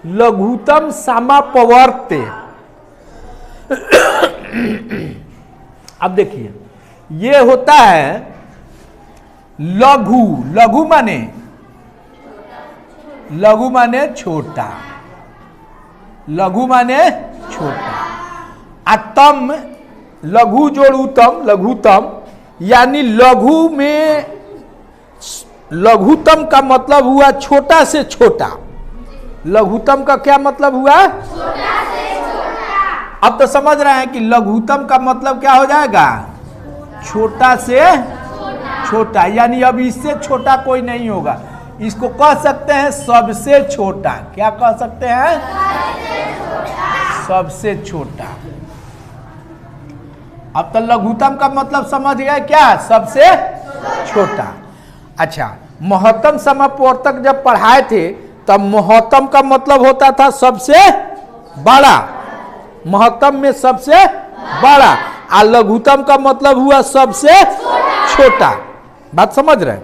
लघुतम समापवर्त्य। अब देखिए ये होता है लघु, लघु माने छोटा, लघु माने छोटा। अतम लघु जोड़ उत्तम, लघुतम यानी लघु में लघुतम का मतलब हुआ छोटा से छोटा। लघुतम का क्या मतलब हुआ? छोटा से छोटा। अब तो समझ रहे हैं कि लघुतम का मतलब क्या हो जाएगा? छोटा से छोटा, यानी अब इससे छोटा कोई नहीं होगा। इसको कह सकते हैं सबसे छोटा। क्या कह सकते हैं? सबसे छोटा। अब तो लघुतम का मतलब समझ गए क्या? सबसे छोटा। अच्छा, महत्तम समापवर्तक जब पढ़ाए थे तब महत्तम का मतलब होता था सबसे बड़ा, महत्तम में सबसे बड़ा, और लघुतम का मतलब हुआ सबसे छोटा। बात समझ रहे?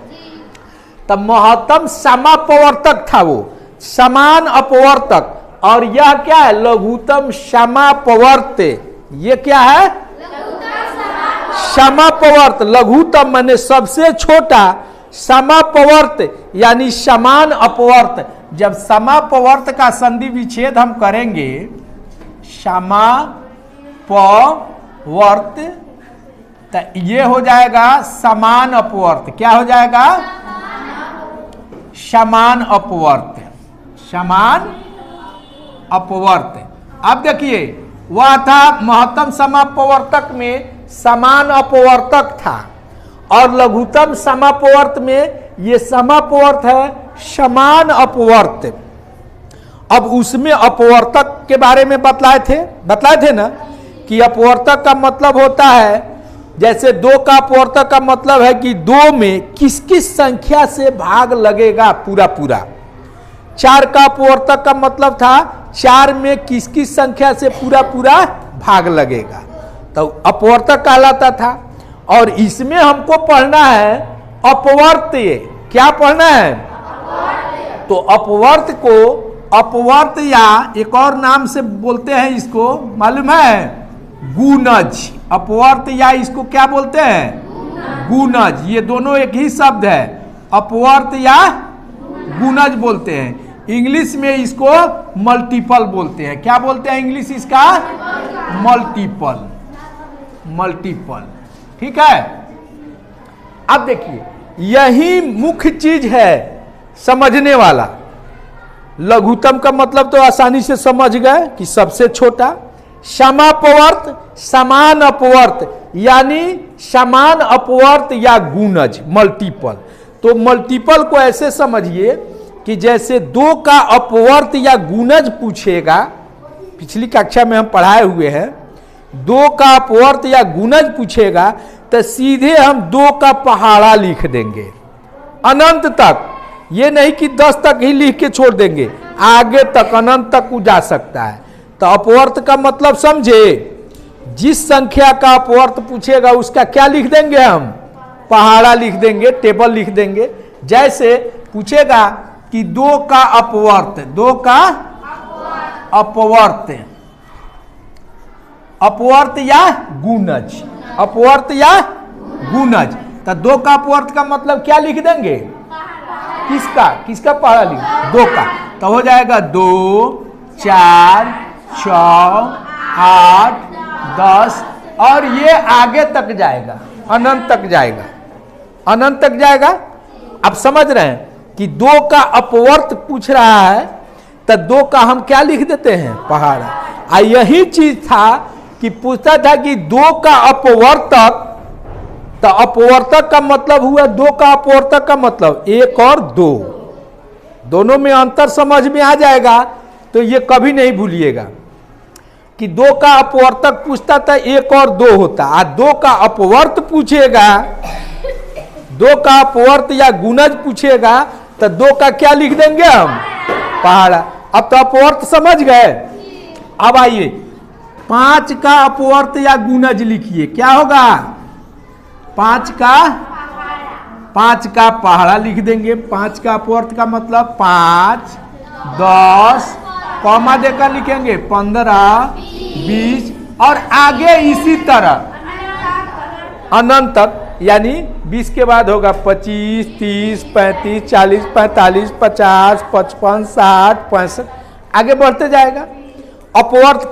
तब महत्तम समापवर्तक था, वो समान अपवर्तक, और यह क्या है? लघुतम समापवर्त्य। ये क्या है? समापवर्त। लघुतम माने सबसे छोटा, समापवर्त यानी समान अपवर्त। जब समापवर्त का संधि विच्छेद हम करेंगे, समापवर्त, तो ये हो जाएगा समान अपवर्त। क्या हो जाएगा? समान अपवर्त, समान अपवर्त। अब देखिए वह था महत्तम समापवर्तक में समान अपवर्तक था, और लघुतम समापवर्त में ये समापवर्त है समान अपवर्त। अब उसमें अपवर्तक के बारे में बतलाए थे ना कि अपवर्तक का मतलब होता है, जैसे दो का अपवर्तक का मतलब है कि दो में किस किस संख्या से भाग लगेगा पूरा पूरा। चार का अपवर्तक का मतलब था चार में किस किस संख्या से पूरा पूरा भाग लगेगा, तो अपवर्तक कहलाता था। और इसमें हमको पढ़ना है अपवर्त्य। क्या पढ़ना है? तो अपवर्त को अपवर्त या एक और नाम से बोलते हैं, इसको मालूम है? गुणज। अपवर्त या इसको क्या बोलते हैं? गुणज। ये दोनों एक ही शब्द है, अपवर्त या गुणज बोलते हैं। इंग्लिश में इसको मल्टीपल बोलते हैं। क्या बोलते हैं इंग्लिश इसका? Multiple, multiple. ठीक है। अब देखिए यही मुख्य चीज है समझने वाला। लघुतम का मतलब तो आसानी से समझ गए कि सबसे छोटा। समापवर्त समान अपवर्त, यानी समान अपवर्त या गुणज, मल्टीपल। तो मल्टीपल को ऐसे समझिए कि जैसे दो का अपवर्त या गुणज पूछेगा, पिछली कक्षा में हम पढ़ाए हुए हैं, दो का अपवर्त या गुणज पूछेगा तो सीधे हम दो का पहाड़ा लिख देंगे अनंत तक। ये नहीं कि 10 तक ही लिख के छोड़ देंगे, आगे तक अनंत तक वो जा सकता है। तो अपवर्त का मतलब समझे, जिस संख्या का अपवर्त पूछेगा उसका क्या लिख देंगे हम? पहाड़ा लिख देंगे, टेबल लिख देंगे। जैसे पूछेगा कि दो का अपवर्त, दो का अपवर्त, अपवर्त या गुणज, अपवर्त या गुणज। तो दो का अपवर्त का मतलब क्या लिख देंगे? किसका? किसका पहाड़ा लिख? दो का। तो हो जाएगा 2, 4, 6, 8, 10, और ये आगे तक जाएगा, अनंत तक जाएगा, अनंत तक जाएगा। अब समझ रहे हैं कि दो का अपवर्त पूछ रहा है तो दो का हम क्या लिख देते हैं? पहाड़ा। यही चीज था कि पूछता था कि दो का अपवर्तक, तो अपवर्तक का मतलब हुआ दो का अपवर्तक का मतलब एक और दो, दोनों में अंतर समझ में आ जाएगा। तो ये कभी नहीं भूलिएगा कि दो का अपवर्तक पूछता था एक और दो होता, और दो का अपवर्त पूछेगा, दो का अपवर्त या गुणज पूछेगा तो दो का क्या लिख देंगे हम? पहाड़ा। अब तो अपवर्त समझ गए। अब आइए 5 का अपवर्त या गुणज लिखिए, क्या होगा? 5 का पहाड़ा लिख देंगे। 5 का अपवर्त का मतलब 5, 10, कॉमा देकर लिखेंगे 15, 20 और आगे इसी तरह अनंत तक, यानी 20 के बाद होगा 25, 30, 35, 40, 45, 50, 55, 60, 65, आगे बढ़ते जाएगा। अपवर्त